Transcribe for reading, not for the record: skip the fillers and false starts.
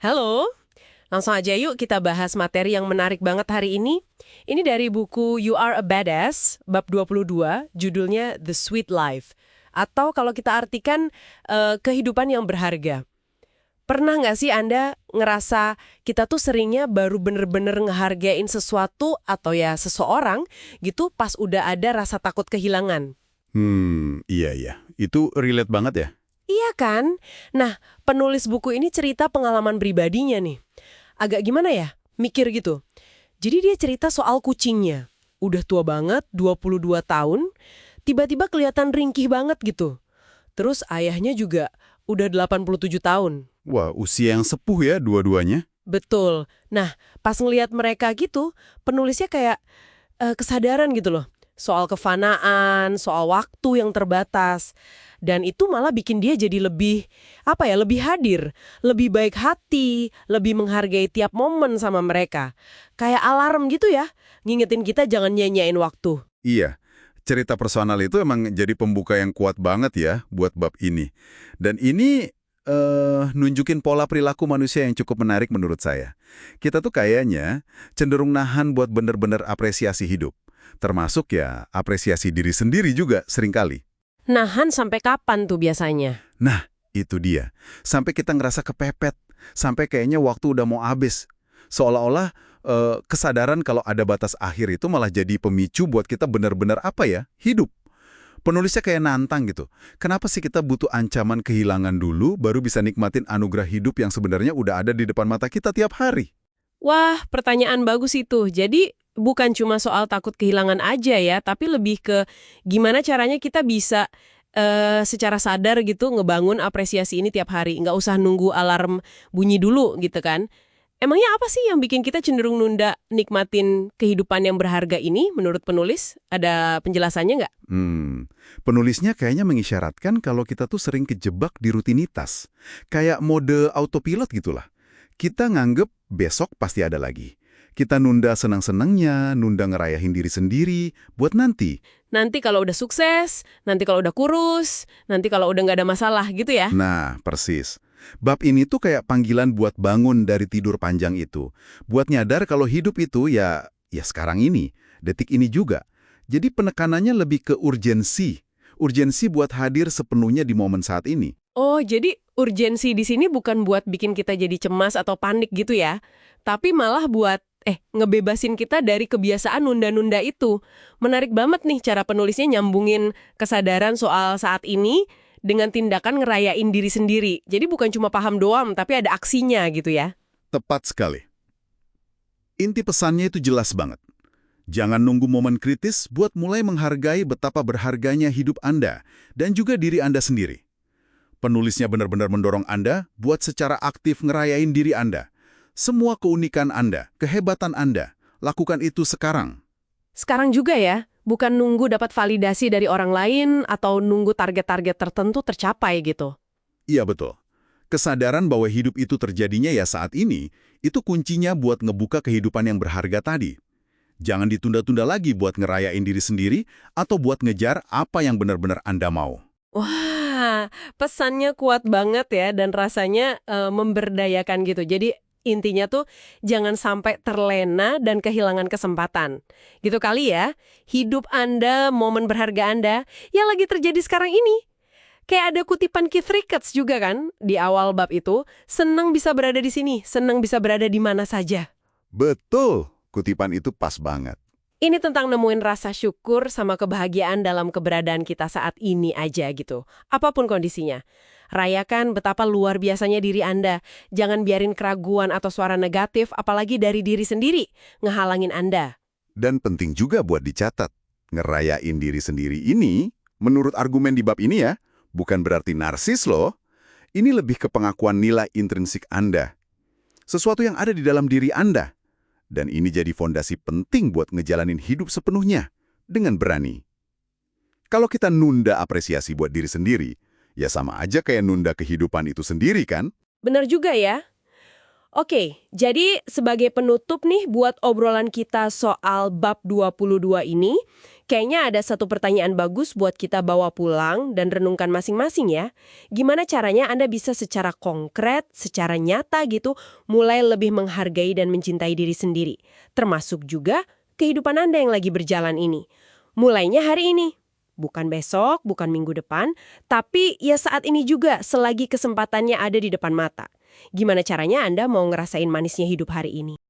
Halo, langsung aja yuk kita bahas materi yang menarik banget hari ini. Ini dari buku You Are a Badass, bab 22, judulnya The Sweet Life. Atau kalau kita artikan, kehidupan yang berharga. Pernah nggak sih Anda ngerasa kita tuh seringnya baru bener-bener ngehargain sesuatu atau ya seseorang gitu pas udah ada rasa takut kehilangan? Iya iya. Itu relate banget ya? Iya kan? Nah, penulis buku ini cerita pengalaman pribadinya nih. Agak gimana ya? Mikir gitu. Jadi dia cerita soal kucingnya. Udah tua banget, 22 tahun, tiba-tiba kelihatan ringkih banget gitu. Terus ayahnya juga udah 87 tahun. Wah, usia yang sepuh ya dua-duanya. Betul. Nah, pas ngelihat mereka gitu, penulisnya kayak kesadaran gitu loh. Soal kefanaan, soal waktu yang terbatas. Dan itu malah bikin dia jadi lebih, lebih hadir. Lebih baik hati, lebih menghargai tiap momen sama mereka. Kayak alarm gitu ya, ngingetin kita jangan nyanyain waktu. Iya, cerita personal itu emang jadi pembuka yang kuat banget ya buat bab ini. Dan ini nunjukin pola perilaku manusia yang cukup menarik menurut saya. Kita tuh kayaknya cenderung nahan buat bener-bener apresiasi hidup. Termasuk ya apresiasi diri sendiri juga seringkali. Nahan sampai kapan tuh biasanya? Nah, itu dia. Sampai kita ngerasa kepepet. Sampai kayaknya waktu udah mau habis. Seolah-olah kesadaran kalau ada batas akhir itu malah jadi pemicu buat kita benar-benar hidup. Penulisnya kayak nantang gitu. Kenapa sih kita butuh ancaman kehilangan dulu baru bisa nikmatin anugerah hidup yang sebenarnya udah ada di depan mata kita tiap hari? Wah, pertanyaan bagus itu. Jadi bukan cuma soal takut kehilangan aja ya, tapi lebih ke gimana caranya kita bisa secara sadar gitu ngebangun apresiasi ini tiap hari. Nggak usah nunggu alarm bunyi dulu gitu kan. Emangnya apa sih yang bikin kita cenderung nunda nikmatin kehidupan yang berharga ini menurut penulis? Ada penjelasannya nggak? Penulisnya kayaknya mengisyaratkan kalau kita tuh sering kejebak di rutinitas. Kayak mode autopilot gitulah. Kita nganggep besok pasti ada lagi. Kita nunda senang-senangnya, nunda ngerayain diri sendiri, buat nanti. Nanti kalau udah sukses, nanti kalau udah kurus, nanti kalau udah nggak ada masalah gitu ya? Nah, persis. Bab ini tuh kayak panggilan buat bangun dari tidur panjang itu. Buat nyadar kalau hidup itu ya sekarang ini, detik ini juga. Jadi penekanannya lebih ke urgensi. Urgensi buat hadir sepenuhnya di momen saat ini. Oh, jadi urgensi di sini bukan buat bikin kita jadi cemas atau panik gitu ya, tapi malah buat ngebebasin kita dari kebiasaan nunda-nunda itu. Menarik banget nih cara penulisnya nyambungin kesadaran soal saat ini dengan tindakan ngerayain diri sendiri. Jadi bukan cuma paham doang, tapi ada aksinya gitu ya. Tepat sekali. Inti pesannya itu jelas banget. Jangan nunggu momen kritis buat mulai menghargai betapa berharganya hidup Anda dan juga diri Anda sendiri. Penulisnya benar-benar mendorong Anda buat secara aktif ngerayain diri Anda. Semua keunikan Anda, kehebatan Anda, lakukan itu sekarang. Sekarang juga ya, bukan nunggu dapat validasi dari orang lain atau nunggu target-target tertentu tercapai gitu. Iya betul. Kesadaran bahwa hidup itu terjadinya ya saat ini, itu kuncinya buat ngebuka kehidupan yang berharga tadi. Jangan ditunda-tunda lagi buat ngerayain diri sendiri atau buat ngejar apa yang benar-benar Anda mau. Wah, pesannya kuat banget ya dan rasanya memberdayakan gitu. Jadi intinya tuh jangan sampai terlena dan kehilangan kesempatan. Gitu kali ya, hidup Anda, momen berharga Anda, yang lagi terjadi sekarang ini. Kayak ada kutipan Keith Richards juga kan, di awal bab itu, senang bisa berada di sini, senang bisa berada di mana saja. Betul, kutipan itu pas banget. Ini tentang nemuin rasa syukur sama kebahagiaan dalam keberadaan kita saat ini aja gitu. Apapun kondisinya. Rayakan betapa luar biasanya diri Anda. Jangan biarin keraguan atau suara negatif, apalagi dari diri sendiri, ngehalangin Anda. Dan penting juga buat dicatat, ngerayain diri sendiri ini, menurut argumen di bab ini ya, bukan berarti narsis loh. Ini lebih ke pengakuan nilai intrinsik Anda. Sesuatu yang ada di dalam diri Anda. Dan ini jadi fondasi penting buat ngejalanin hidup sepenuhnya, dengan berani. Kalau kita nunda apresiasi buat diri sendiri, ya sama aja kayak nunda kehidupan itu sendiri kan? Benar juga ya. Oke, jadi sebagai penutup nih buat obrolan kita soal bab 22 ini, kayaknya ada satu pertanyaan bagus buat kita bawa pulang dan renungkan masing-masing ya. Gimana caranya Anda bisa secara konkret, secara nyata gitu, mulai lebih menghargai dan mencintai diri sendiri. Termasuk juga kehidupan Anda yang lagi berjalan ini. Mulainya hari ini. Bukan besok, bukan minggu depan, tapi ya saat ini juga selagi kesempatannya ada di depan mata. Gimana caranya Anda mau ngerasain manisnya hidup hari ini?